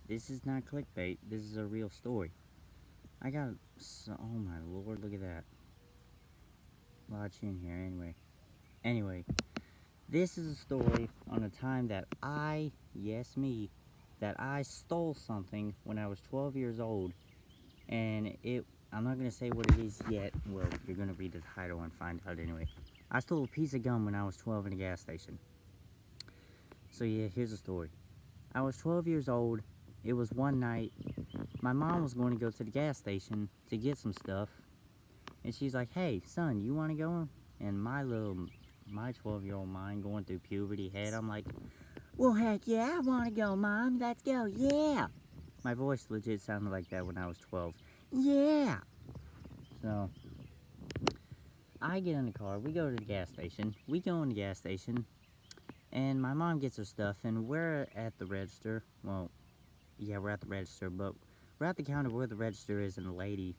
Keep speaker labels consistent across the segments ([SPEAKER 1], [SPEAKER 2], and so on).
[SPEAKER 1] This is not clickbait. This is a real story. I got, oh my lord, look at that. Lodge in here, Anyway, this is a story on a time that yes me, that I stole something when I was 12 years old. And I'm not going to say what it is yet. Well, you're going to read the title and find out anyway. I stole a piece of gum when I was 12 in a gas station. So yeah, here's the story. I was 12 years old. It was one night. My mom was going to go to the gas station to get some stuff. And she's like, hey, son, you want to go? And my 12-year-old mind going through puberty head, I'm like, well, heck yeah, I want to go, Mom. Let's go, yeah. My voice legit sounded like that when I was 12. Yeah. So, I get in the car. We go to the gas station. We go in the gas station. And my mom gets her stuff. And we're at the register. Well, yeah, we're at the register. But we're at the counter where the register is. And the lady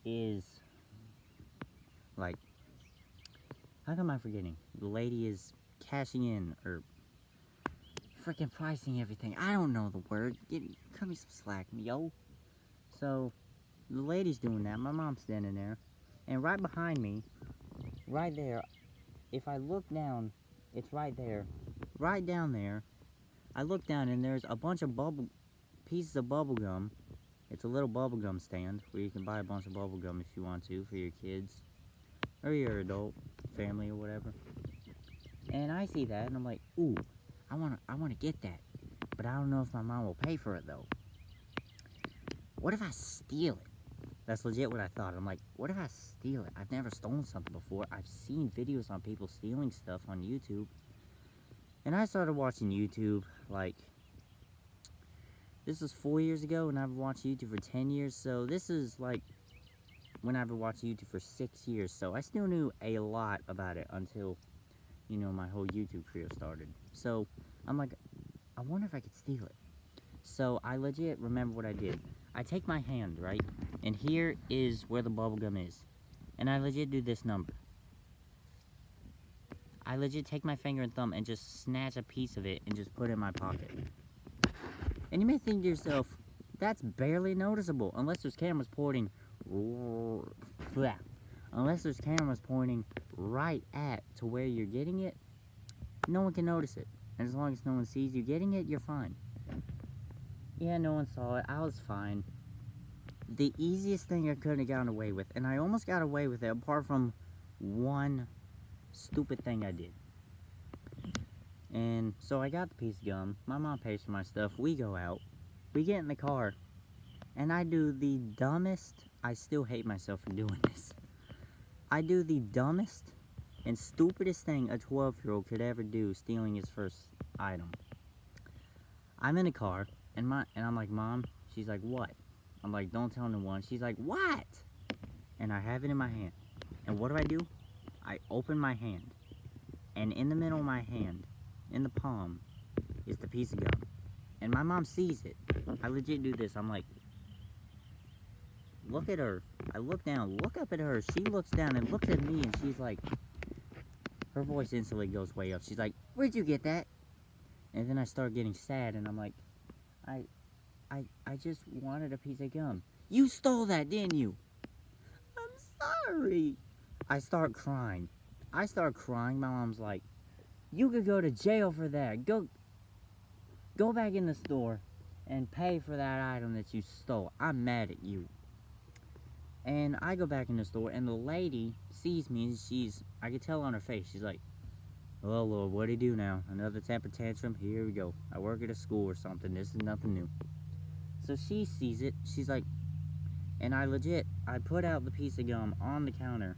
[SPEAKER 1] is, like, how come I'm forgetting? The lady is cashing in. Or freaking pricing everything. I don't know the word. Cut me some slack, yo. So, the lady's doing that. My mom's standing there. And right behind me, right there, if I look down, it's right there. Right down there, I look down and there's a bunch of pieces of bubble gum. It's a little bubble gum stand where you can buy a bunch of bubble gum if you want to for your kids or your adult family or whatever. And I see that and I'm like, ooh, I wanna get that. But I don't know if my mom will pay for it though. What if I steal it? That's legit what I thought. I'm like, what if I steal it? I've never stolen something before. I've seen videos on people stealing stuff on YouTube. And I started watching YouTube, like, this was 4 years ago, and I've watched YouTube for 10 years. So this is, like, when I've been watching YouTube for 6 years. So I still knew a lot about it until, you know, my whole YouTube career started. So I'm like, I wonder if I could steal it. So I legit remember what I did. I take my hand, right? And here is where the bubblegum is. And I legit do this number. I legit take my finger and thumb and just snatch a piece of it and just put it in my pocket. And you may think to yourself, that's barely noticeable unless there's cameras pointing right at to where you're getting it. No one can notice it. And as long as no one sees you getting it, you're fine. Yeah, no one saw it. I was fine. The easiest thing I could have gotten away with, and I almost got away with it apart from one stupid thing I did. And so I got the piece of gum. My mom pays for my stuff. We go out. We get in the car. And I do the dumbest, I still hate myself for doing this. I do the dumbest and stupidest thing a 12-year-old could ever do, stealing his first item. I'm in a car, and I'm like, Mom. She's like, what? I'm like, don't tell no one. She's like, what? And I have it in my hand. And what do? I open my hand. And in the middle of my hand, in the palm, is the piece of gum. And my mom sees it. I legit do this. I'm like, look at her. I look down, look up at her. She looks down and looks at me, and she's like, her voice instantly goes way up. She's like, where'd you get that? And then I start getting sad, and I'm like, I just wanted a piece of gum. You stole that, didn't you? I'm sorry. I start crying. My mom's like, you could go to jail for that. Go back in the store and pay for that item that you stole. I'm mad at you. And I go back in the store, and the lady sees me, and I could tell on her face, she's like, oh Lord, what'd he do now? Another temper tantrum? Here we go. I work at a school or something. This is nothing new. So she sees it. She's like, and I put out the piece of gum on the counter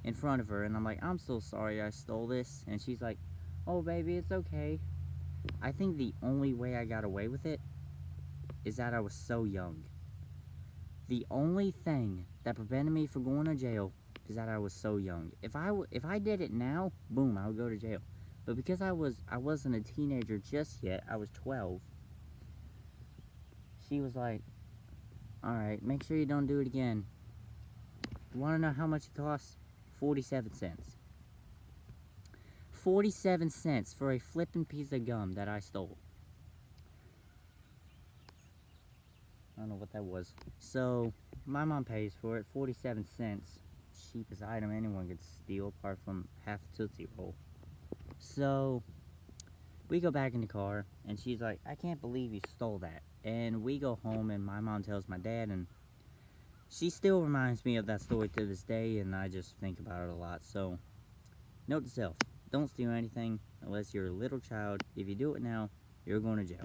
[SPEAKER 1] in front of her, and I'm like, I'm so sorry I stole this. And she's like, oh baby, it's okay. I think the only way I got away with it is that I was so young. The only thing that prevented me from going to jail is that I was so young. If I did it now, boom, I would go to jail. But because I wasn't a teenager just yet, I was 12. She was like, alright, make sure you don't do it again. You want to know how much it costs? 47 cents. 47 cents for a flippin' piece of gum that I stole. don't know what that was. So, my mom pays for it, 47 cents. Cheapest item anyone could steal, apart from half a Tootsie Roll. So, we go back in the car, and she's like, I can't believe you stole that. And we go home, and my mom tells my dad, and she still reminds me of that story to this day, and I just think about it a lot. So, note to self, don't steal anything unless you're a little child. If you do it now, you're going to jail.